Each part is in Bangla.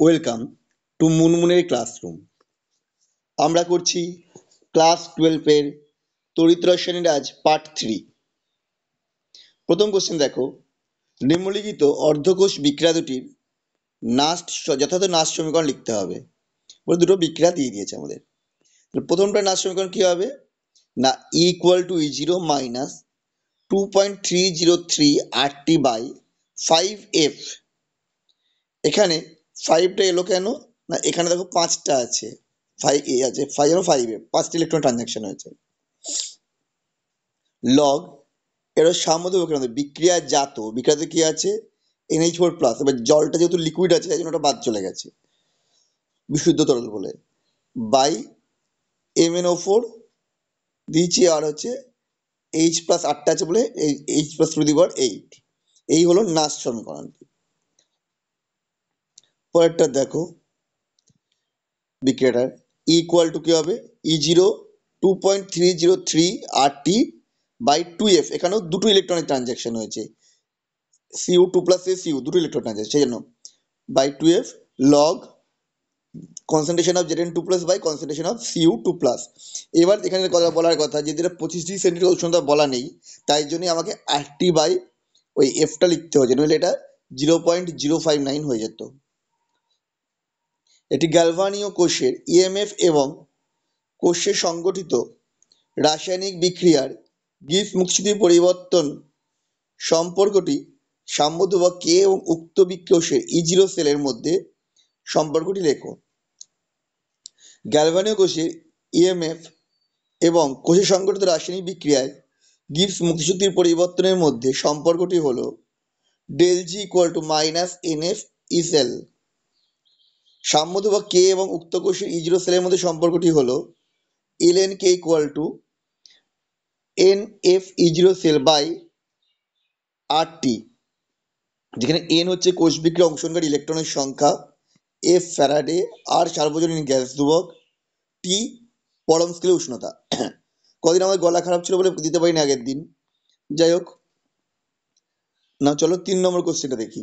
Welcome to মুনমুনের classroom. আমরা করছি ক্লাস 12 এর তড়িৎ রসায়নের আজ পার্ট 3। প্রথম কোশ্চেন দেখো, নিম্নলিখিত অর্ধকোষ বিক্রিয়া দুটির যথাযথ নাশ সমীকরণ লিখতে হবে। দুটো বিক্রিয়া দিয়ে দিয়েছে আমাদের। প্রথমটা নাশ সমীকরণ কি হবে না, equal to E0 minus 2.303 RT by 5F। এখানে 5টা এলো কেন না, এখানে দেখো 5টা আছে, 5A আছে, 5 এবং 5F, 5টি ইলেকট্রন ট্রানজাকশন হয়েছে। লগ এর সাম্যতা বিক্রিয়াজাত বিক্রিয়াতে কি আছে, NH4 প্লাস। এবার জলটা যেহেতু লিকুইড আছে তাই জন্য ওটা বাদ চলে গেছে বিশুদ্ধ তরল বলে, বাই MnO4 দিয়েছি, আর হচ্ছে H প্লাস 8টা আছে বলে H প্লাস টু দি পাওয়ার 8। এই হলো নাশ সমীকরণটি। পরেরটা দেখো, বিক্রিয়াটার ইকুয়াল টু কি হবে, E0 2.303 RT বাই 2F। এখানেও দুটো ইলেকট্রনের ট্রানজাকশন হয়েছে, Cu2 প্লাস Cu, দুটো ইলেকট্রন ট্রানজাকশন, সেই জন্য by 2F log concentration of Zn2 plus by concentration of Cu2 plus. এবার এখানে কথা বলার কথা, যে যেটা 25 ডিগ্রি সেন্টিগ্রেড উষ্ণতা বলা নেই, তাই জন্যই আমাকে RT বাই ওই এফটা লিখতে হয়েছে, নইলে এটা 0.059 হয়ে যেত। এটি গ্যালভানীয় কোষের ইএমএফ এবং কোষে সংগঠিত রাসায়নিক বিক্রিয়ার গিবস মুখস্থিতির পরিবর্তন সম্পর্কটি সাম্যতা বা কে এবং উক্ত কোষের E0 সেলের মধ্যে সম্পর্কটি লেখো। গ্যালভানীয় কোষের ইএমএফ এবং কোষে সংগঠিত রাসায়নিক বিক্রিয়ায় গিবস মুক্তিশক্তির পরিবর্তনের মধ্যে সম্পর্কটি হলো del G equal to minus NF E cell. সাম্যতা বা কে এবং উক্ত কোষের E0 সেলের মধ্যে সম্পর্কটি হলো ln k equal to NF E0 cell by RT, যেখানে n হচ্ছে কোষ বিক্রিয়া অংশগ্রহণকারী ইলেকট্রনের সংখ্যা, F ফ্যারাডে, R সার্বজনীন গ্যাস ধ্রুবক, T পরম স্কেলে উষ্ণতা। কদিন আমার গলা খারাপ ছিল বলে দিতে পারিনি আগের দিন, যাই হোক না। চলো 3 নম্বর কোশ্চেনটা দেখি।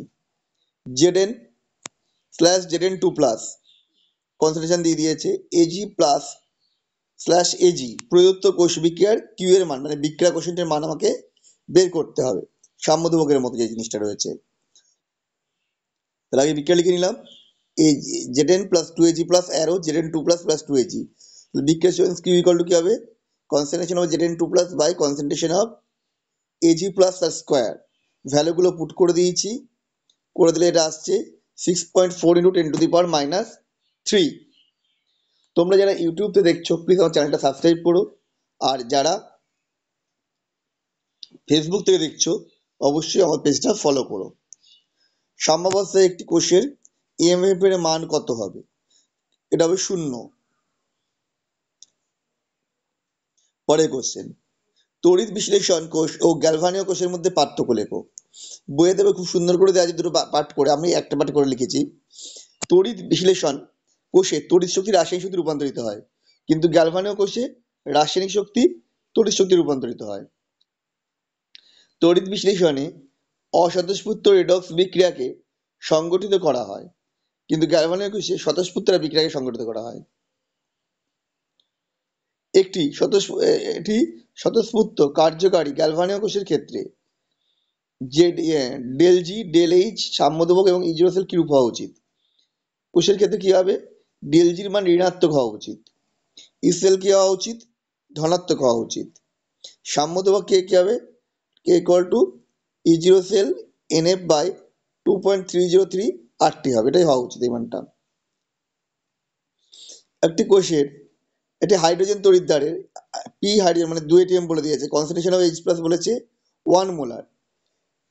Zn/Zn2 প্লাস কনসেন্ট্রেশন দিয়ে দিয়েছে Ag প্লাস স্ল্যাশ Ag, প্রদত্ত কোষ বিক্রিয়ার কিউ এর মান, মানে বিক্রিয়া কোষেন্টের মান আমাকে বের করতে হবে, সাম্যধ্রুবকের মতো যে জিনিসটা রয়েছে। তাহলে আগে বিক্রিয়া লিখে নিলাম, Zn plus 2Ag plus arrow Zn2 plus plus 2Ag। বিক্রিয়া কিউ ইকুয়াল টু কি হবে, concentration of Zn2 plus by concentration of Ag plus তার স্কোয়ার। ভ্যালুগুলো পুট করে দিয়েছি, করে দিলে এটা আসছে 6.4 into 10 to the power minus 3। তোমরা যারা ইউটিউবতে দেখছো প্লিজ আমার চ্যানেলটা সাবস্ক্রাইব করো, আর যারা ফেসবুক থেকে দেখছো অবশ্যই আমার পেজটা ফলো করো। সাম্যাবস্থায় একটি কোষের ইএমএফ এর মান কত হবে, এটা হবে 0। পরের কোশ্চেন, তড়িৎ বিশ্লেষণ কোষ ও গ্যালভানীয় কোষের মধ্যে পার্থক্য লেখো। বইয়ে দেবে খুব সুন্দর করে দেওয়া আছে দুটো পাঠ করে, আমি একটা পাঠ করে লিখেছি। তড়িৎ বিশ্লেষণ কোষে তড়িৎ শক্তি রাসায়নিক শক্তি রূপান্তরিত হয়, কিন্তু গ্যালভানীয় কোষে রাসায়নিক শক্তি তড়িৎ শক্তি রূপান্তরিত হয়। তড়িৎ বিশ্লেষণে অস্বতঃস্ফূর্ত রেডক্স বিক্রিয়াকে সংগঠিত করা হয়, কিন্তু গ্যালভানীয় কোষে স্বতঃস্ফূর্ত বিক্রিয়াকে সংগঠিত করা হয়। একটি স্বতঃস্ফূর্ত কার্যকারী গ্যালভানীয় কোষের ক্ষেত্রে ডেল জি ডেল এইচ সাম্যধ্রুবক এবং E0 সেল কিরূপ হওয়া উচিত। কোষের ক্ষেত্রে কি হবে, ডেল জির মান ঋণাত্মক হওয়া উচিত, ই সেল কি হওয়া উচিত, ধনাত্মক হওয়া উচিত। সাম্যধ্রুবক কে কি হবে, K equal to E0 cell NF by 2.303 RT হবে, এটাই হওয়া উচিত এই মানটা। একটি কোষের এটি হাইড্রোজেন তড়িৎদ্বারের পি হাইড্রোজেন মানে 2 ATM বলে দিয়েছে, কনসেন্ট্রেশন অফ H প্লাস বলেছে 1 মোলার।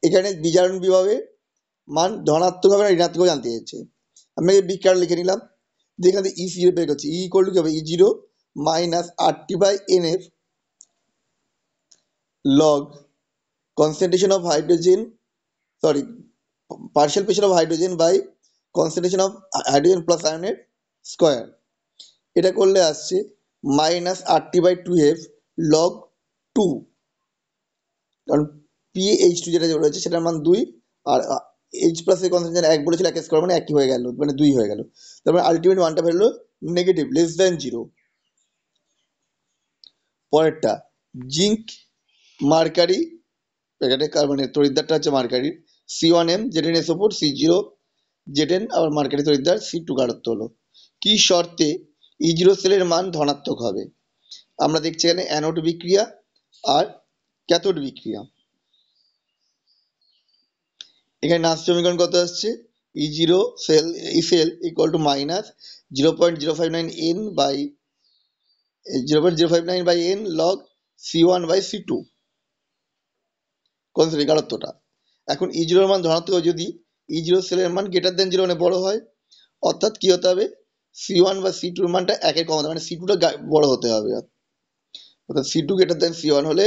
এখানে বিজারণ বিভবের মান ধনাত্মক হবে না ঋণাত্মক হবে জানতে চাইছে। আমি বিক্রিয়া লিখে নিলাম, যেখানে E0 বের করছি, ই ইকুয়াল টু কি হবে, E0 minus RT by NF log concentration of hydrogen, sorry partial pressure of hydrogen by concentration of hydrogen plus আয়নের স্কোয়ার। এটা করলে আসছে minus RT by 2F log 2, কারণ PH2 যেটা রয়েছে সেটার মান 2, আর এইচ প্লাসের কনসেন্ট্রেশন 1 বলেছিল, 1 স্কোয়ার মানে 1 হয়ে গেল, মানে 2 হয়ে গেল। তার মানে আলটিমেট মানটা বেরোলো নেগেটিভ, লেস দ্যান 0। পরেরটা জিঙ্ক মার্কারি, এখানে কার্বনের তড়িৎদ্বারটা হচ্ছে mercury, C1M ZnS4 C0 Zn, আবার মার্কারি তড়িৎদ্বার C2 গাঢ়ত্ব হলো। কি শর্তে E0 সেলের মান ধনাত্মক হবে? আমরা দেখছি এখানে অ্যানোড বিক্রিয়া আর ক্যাথোড বিক্রিয়া। এখানে নাস সমীকরণ কত আসছে? E0 cell equal to minus 0.059 n by 0.059 by n log C1 by C2 concentration গাঢ়ত্বটা। এখন E0 এর মান ধনাত্মক যদি E0 সেলের মান গ্রেটার দেন 0 মানে বড় হয়, অর্থাৎ কি হতে হবে? C1 বা C2 এর মানটা 1 এর কম হতে হবে, মানে C2 টা বড় হতে হবে। অর্থাৎ C2 গ্রেটার দেন C1 হলে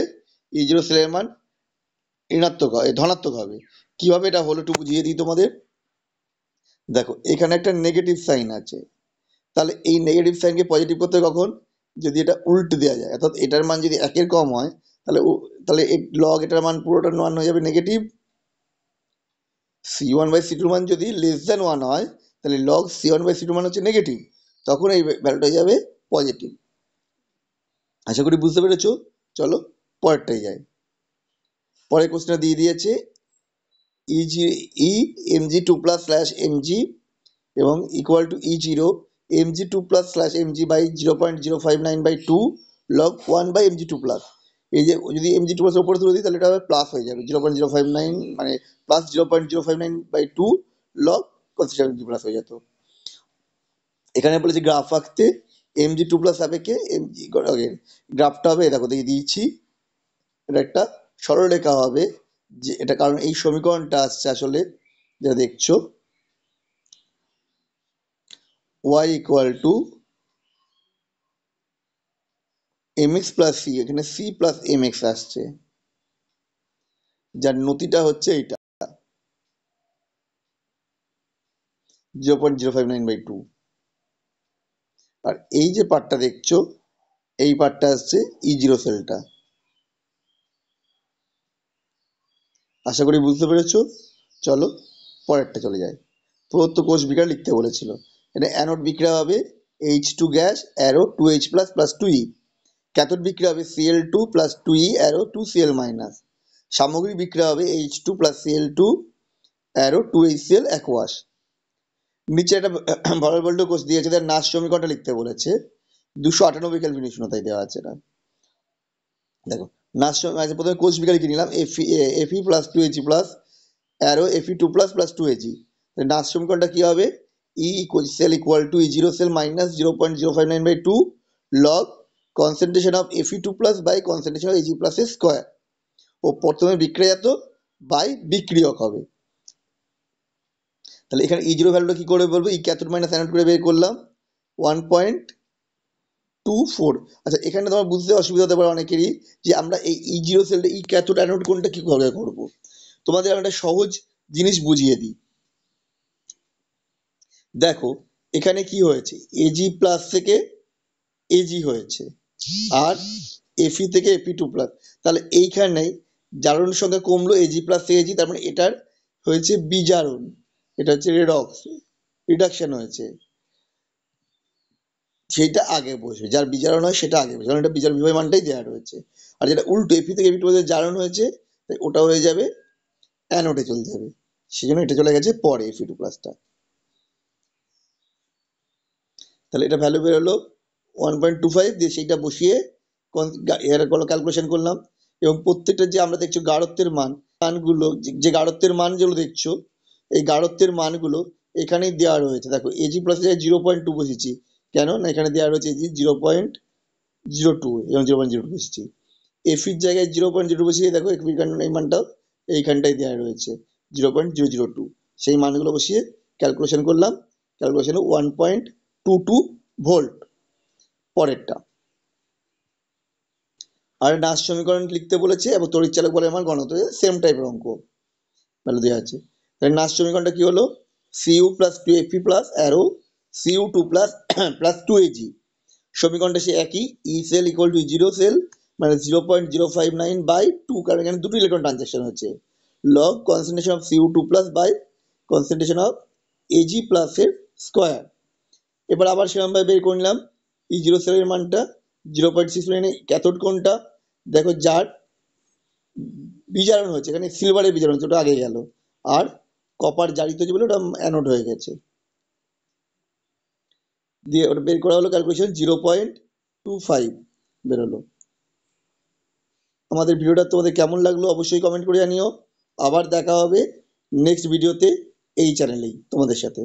E0 সেলের মান ঋণাত্মক হয়, ধনাত্মক হবে। কিভাবে এটা হলো একটু বুঝিয়ে দিই তোমাদের। দেখো এখানে একটা নেগেটিভ সাইন আছে, তাহলে এই নেগেটিভ সাইনকে পজিটিভ করতে হবে কখন? যদি এটা উল্টে দেওয়া যায়, অর্থাৎ এটার মান যদি 1 এর কম হয়, তাহলে লগ এটার মান পুরোটার মান হয়ে যাবে নেগেটিভ। C1 বাই C2 মান যদি লেস দেন 1 হয়, তাহলে লগ C1 বাই C2 মান হচ্ছে নেগেটিভ, তখন এই ভ্যালুটা হয়ে যাবে পজিটিভ। আশা করি বুঝতে পেরেছো। চলো পরেরটাই যাই। পরের কোশ্চেনটা দিয়ে দিয়েছে mg2 প্লাস স্ল্যাশ mg এবং equal to E0 mg2 plus slash mg by 0.059 by 2 log 1 by mg2 plus. এই যে যদি mg2 প্লাস উপরে তুলে দিই তাহলে এটা প্লাস হয়ে যাবে 0.059, মানে plus 0.059 by 2 log concentration mg plus হয়ে যেত। এখানে বলেছে গ্রাফ আঁকতে mg2 প্লাস সাপেক্ষে mg, গ্রাফটা হবে দেখো দেখে দিয়েছি, এটা একটা সরলরেখা হবে, যে এটা কারণ এই সমীকরণটা আসছে আসলে যেটা দেখছো y equal to mx plus c, এখানে c প্লাস mx আসছে, যার নতিটা হচ্ছে এইটা 0.059/2। আর এই যে পার্টটা দেখছো, এই পার্টটা আসছে E0 সেলটা। আশা করি বুঝতে পেরেছো। চলো পরেরটা চলে যায়। প্রদত্ত কোষ বিক্রিয়া লিখতে বলেছিল। এটা অ্যানোড বিক্রিয়া হবে H2 gas arrow 2H plus plus 2E। Cathode বিক্রিয়া হবে Cl2 plus 2E arrow 2Cl minus. সামগ্রিক বিক্রিয়া হবে H2 plus Cl2 arrow 2HCl aqueous. নিচে একটা ভলভল্ট কোষ দিয়েছে, তার নাস সমীকরণটা লিখতে বলেছে। 298 কেলভিন উষ্ণতায় দেওয়া আছে এটা। দেখো নাস প্রথমে কোষ বিক্রিয়া লিখে নিলাম Fe plus 2Ag plus arrow Fe2 plus plus 2Ag। নাস সমীকরণটা কি হবে? E cell equal to E0 cell minus 0.059/2 log concentration of Fe2 plus by concentration of Ag plus এর স্কোয়ার। ও প্রথমে বিক্রিয়াজাত বাই বিক্রিয়ক হবে। তাহলে এখানে E0 ভ্যালুটা কি করে বলবো? ই ক্যাথোড মাইনাস অ্যানোড করে বের করলাম 1.24। আচ্ছা এখানে তোমার বুঝতে অসুবিধা হতে পারে অনেকেরই, যে আমরা এই E0 সেলটা ই ক্যাথোড অ্যানোড কোনটা কি করে করবো। তোমাদের আমি একটা সহজ জিনিস বুঝিয়ে দিই। দেখো এখানে কি হয়েছে, Ag প্লাস থেকে Ag হয়েছে আর Fe থেকে Fe2 প্লাস, তাহলে এইখানে জারণ সংখ্যা কমলো Ag প্লাস থেকে Ag, তার মানে এটার হয়েছে বিজারণ, এটা হচ্ছে রেডক্স, রিডাকশন হয়েছে, সেটা আগে বসবে। যার বিজারণ হয় সেটা আগে বসবে, কারণ এটা বিজারণ বিভব মানটাই দেওয়া রয়েছে। আর যেটা উল্টো Fe থেকে Fe2 জারণ হয়েছে, তাই ওটা হয়ে যাবে অ্যানোডে চলে যাবে, সেই জন্য এটা চলে গেছে পরে Fe2 প্লাসটা। তাহলে এটা ভ্যালু বেরোলো 1.25, দিয়ে সেইটা বসিয়ে এর ক্যালকুলেশন করলাম। এবং প্রত্যেকটা যে আমরা দেখছো গাঢ়ত্বের মানগুলো, যে গাঢ়ত্বের মান যেগুলো দেখছো, এই গাঢ়ত্বের মানগুলো এখানেই দেওয়া রয়েছে। দেখো Ag প্লাস 0.2 বসেছি, কেন না এখানে দেওয়া রয়েছে Ag 0.02 এবং 0.02 বসেছি। Feর জায়গায় 0.02 বসিয়ে দেখো এই মানটাও এইখানটাই দেওয়া রয়েছে 0.002, সেই মানগুলো বসিয়ে ক্যালকুলেশন করলাম, ক্যালকুলেশনে 1.22 ভোল্ট। পরেরটা আর নাস সমীকরণ লিখতে বলেছে এবং তড়িৎচালক বলের মান গণনা, সেম টাইপের অঙ্ক ভ্যালু দেওয়া আছে। তাহলে নাস সমীকরণটা কি হলো? Cu plus 2Fe plus arrow Cu2 plus plus 2Ag। সমীকরণটা সে একই, E cell equal to zero cell মানে 0.059/2, কারণ এখানে দুটো ইলেকট্রন ট্রানজাকশন হচ্ছে, log concentration of Cu2 plus by concentration of AG প্লাসের স্কোয়ার। এবার আবার সেরকমভাবে বের করে নিলাম E0 সেলের মানটা 0.6 মিলিয়ন। ক্যাথোড কোনটা দেখো, যার বিজারণ হচ্ছে, এখানে সিলভারের বিজারণ হচ্ছে, ওটা আগে গেল, আর কপার জারিত হচ্ছে বলে ওটা অ্যানোড হয়ে গেছে। দিয়ে ওটা বের করা হলো, ক্যালকুলেশন 0.25 বেরোলো। আমাদের ভিডিওটা তোমাদের কেমন লাগলো অবশ্যই কমেন্ট করে জানিও। আবার দেখা হবে নেক্সট ভিডিওতে এই চ্যানেলেই তোমাদের সাথে।